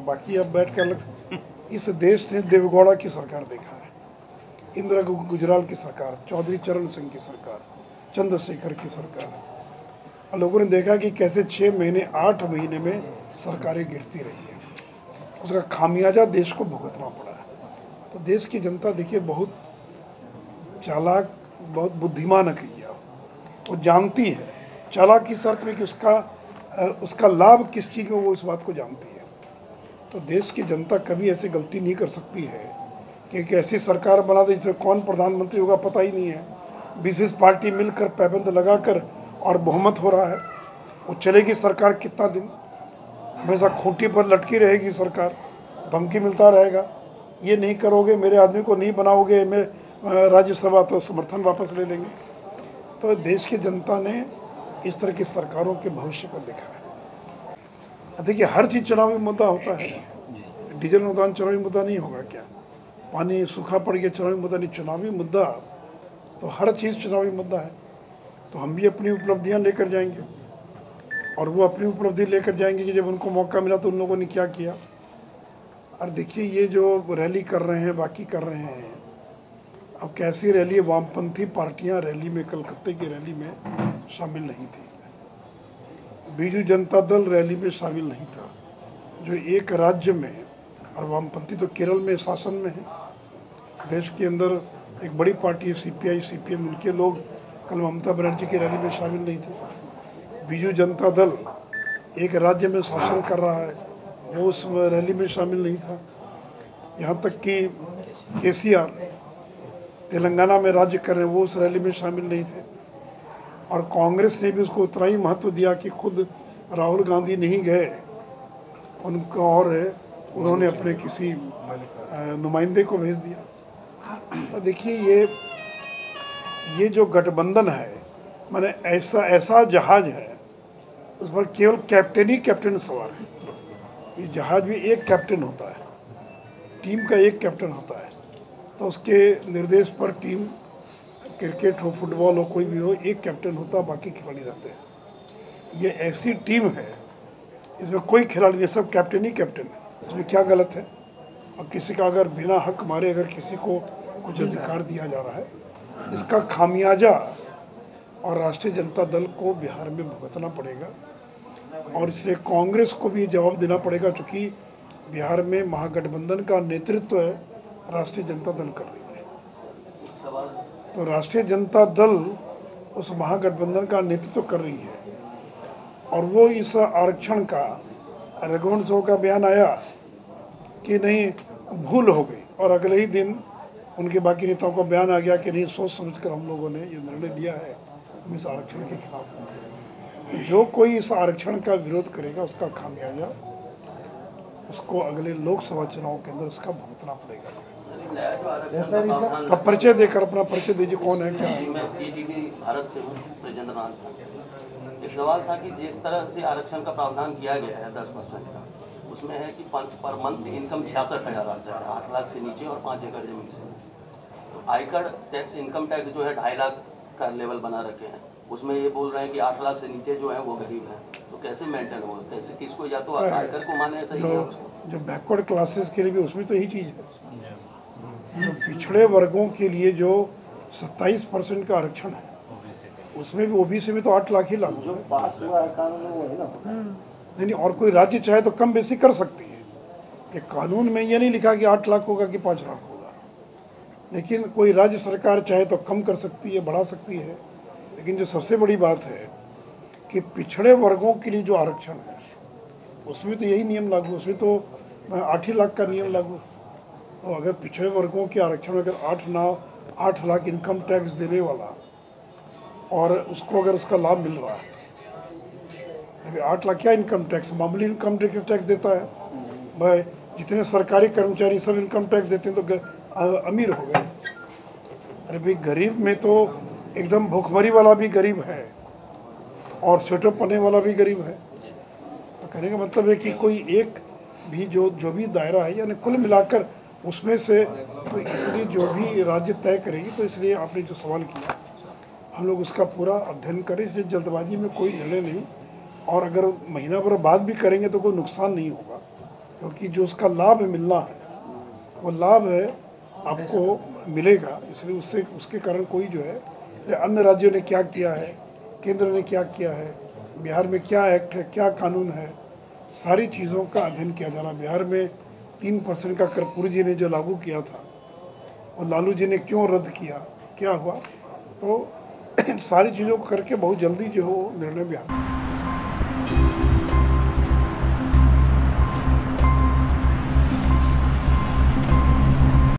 बाकी अब बैठ कर इस देश ने देवेगौड़ा की सरकार देखा है, इंदिरा गुजराल की सरकार, चौधरी चरण सिंह की सरकार, चंद्रशेखर की सरकार, और लोगों ने देखा कि कैसे 6 महीने 8 महीने में सरकारें गिरती रही है, उसका खामियाजा देश को भुगतना पड़ा है। तो देश की जनता देखिए बहुत चालाक, बहुत बुद्धिमान है, वो जानती है चालाक की शर्त में कि उसका लाभ किस चीज़ में, वो इस बात को जानती है। तो देश की जनता कभी ऐसी गलती नहीं कर सकती है कि एक ऐसी सरकार बना दे जिसमें कौन प्रधानमंत्री होगा पता ही नहीं है, 20-20 पार्टी मिलकर पैबंद लगाकर और बहुमत हो रहा है। वो चलेगी सरकार कितना दिन, हमेशा खूंटी पर लटकी रहेगी सरकार, धमकी मिलता रहेगा, ये नहीं करोगे, मेरे आदमी को नहीं बनाओगे, मैं राज्यसभा तो समर्थन वापस ले लेंगे। तो देश की जनता ने इस तरह की सरकारों के भविष्य को देखा है। देखिए हर चीज़ चुनावी मुद्दा होता है, डीजल अनुदान चुनावी मुद्दा नहीं होगा क्या, पानी सूखा पड़ गया चुनावी मुद्दा नहीं, चुनावी मुद्दा तो हर चीज़ चुनावी मुद्दा है। तो हम भी अपनी उपलब्धियां लेकर जाएंगे और वो अपनी उपलब्धि लेकर जाएंगे कि जब उनको मौका मिला तो उन लोगों ने क्या किया। और देखिए ये जो रैली कर रहे हैं, बाकी कर रहे हैं, अब कैसी रैली, वामपंथी पार्टियां रैली में, कलकत्ते की रैली में शामिल नहीं थी, बीजू जनता दल रैली में शामिल नहीं था, जो एक राज्य में, और वामपंथी तो केरल में शासन में है, देश के अंदर एक बड़ी पार्टी है CPI CPM, उनके लोग कल ममता बनर्जी की रैली में शामिल नहीं थे। बीजू जनता दल एक राज्य में शासन कर रहा है, वो उस रैली में शामिल नहीं था। यहाँ तक कि KCR तेलंगाना में राज्य कर रहे हैं, वो उस रैली में शामिल नहीं थे। और कांग्रेस ने भी उसको उतना ही महत्व दिया कि खुद राहुल गांधी नहीं गए उनको, और उन्होंने अपने किसी नुमाइंदे को भेज दिया। तो देखिए ये जो गठबंधन है, माने ऐसा जहाज है उस पर केवल कैप्टन ही कैप्टन सवार है। ये जहाज भी एक कैप्टन होता है, टीम का एक कैप्टन होता है, तो उसके निर्देश पर टीम, क्रिकेट हो, फुटबॉल हो, कोई भी हो, एक कैप्टन होता है, बाकी खिलाड़ी रहते हैं। ये ऐसी टीम है इसमें कोई खिलाड़ी नहीं, सब कैप्टन ही कैप्टन है। इसमें क्या गलत है? और किसी का अगर बिना हक मारे अगर किसी को कुछ अधिकार दिया जा रहा है, इसका खामियाजा और राष्ट्रीय जनता दल को बिहार में भुगतना पड़ेगा, और इसलिए कांग्रेस को भी जवाब देना पड़ेगा, क्योंकि बिहार में महागठबंधन का नेतृत्व राष्ट्रीय जनता दल कर रही है। तो राष्ट्रीय जनता दल उस महागठबंधन का नेतृत्व कर रही है, और वो इस आरक्षण का, रघुवंश का बयान आया कि नहीं भूल हो गई, और अगले ही दिन उनके बाकी नेताओं का बयान आ गया कि नहीं, सोच समझकर हम लोगों ने ये निर्णय लिया है, हम इस आरक्षण के खिलाफ हैं। जो कोई इस आरक्षण का विरोध करेगा उसका खामियाजा उसको अगले लोकसभा चुनाव के अंदर उसका भुगतना पड़ेगा। तब परिचय देकर अपना परिचय दीजिए, कौन है, क्या है? मैं ETV भारत से हूँ, ब्रजेंद्र नाथ। एक सवाल था कि जिस तरह से आरक्षण का प्रावधान किया गया है 10% का, उसमें है कि पर मंथ इनकम 66,000 आता है, 8 लाख से नीचे और 5 एकड़ जमीन से। तो आयकर टैक्स, इनकम टैक्स जो है 2.5 लाख का लेवल बना रखे हैं, उसमें ये बोल रहे हैं कि 8 लाख से नीचे जो है वो गरीब हैं। तो कैसे मेंटेन होगा, कैसे, किसको, या तो आयकर को माने, सही है जो बैकवर्ड क्लासेस के लिए भी उसमें तो यही चीज़ है। जो पिछड़े वर्गों के लिए जो 27% का आरक्षण है, उसमें भी OBC में तो 8 लाख ही लागू जो पास हुआ है कानून वो है ना। नहीं, और कोई राज्य चाहे तो कम बेसी कर सकती है। ये कानून में ये नहीं लिखा कि 8 लाख होगा कि 5 लाख होगा, लेकिन कोई राज्य सरकार चाहे तो कम कर सकती है, बढ़ा सकती है। लेकिन जो सबसे बड़ी बात है कि पिछड़े वर्गों के लिए जो आरक्षण है उसमें तो यही नियम लागू, उसमें तो 8 ही लाख का नियम लागू। तो अगर पिछड़े वर्गों के आरक्षण अगर 8 लाख इनकम टैक्स देने वाला, और उसको अगर उसका लाभ मिल रहा है, 8 लाख क्या इनकम टैक्स, मामूली इनकम टैक्स देता है भाई, जितने सरकारी कर्मचारी सब इनकम टैक्स देते हैं तो अमीर हो गए। अरे भाई, गरीब में तो एकदम भूखमरी वाला भी गरीब है और स्वेटर पहनने वाला भी गरीब है। तो कहने का मतलब है कि कोई एक भी जो भी दायरा है, यानी कुल मिलाकर उसमें से, तो इसलिए जो भी राज्य तय करेगी, तो इसलिए आपने जो सवाल किया हम लोग उसका पूरा अध्ययन करें, इसलिए जल्दबाजी में कोई निर्णय नहीं, और अगर महीना भर बाद भी करेंगे तो कोई नुकसान नहीं होगा। क्योंकि जो उसका लाभ मिलना है वो लाभ है आपको मिलेगा, इसलिए उससे उसके कारण कोई जो है अन्य राज्यों ने क्या किया है, केंद्र ने क्या किया है, बिहार में क्या एक्ट है, क्या कानून है, सारी चीज़ों का अध्ययन किया जाना। बिहार में 3% का कर्पूरी जी ने जो लागू किया था और लालू जी ने क्यों रद्द किया, क्या हुआ, तो सारी चीज़ों को करके बहुत जल्दी जो हो निर्णय बिहार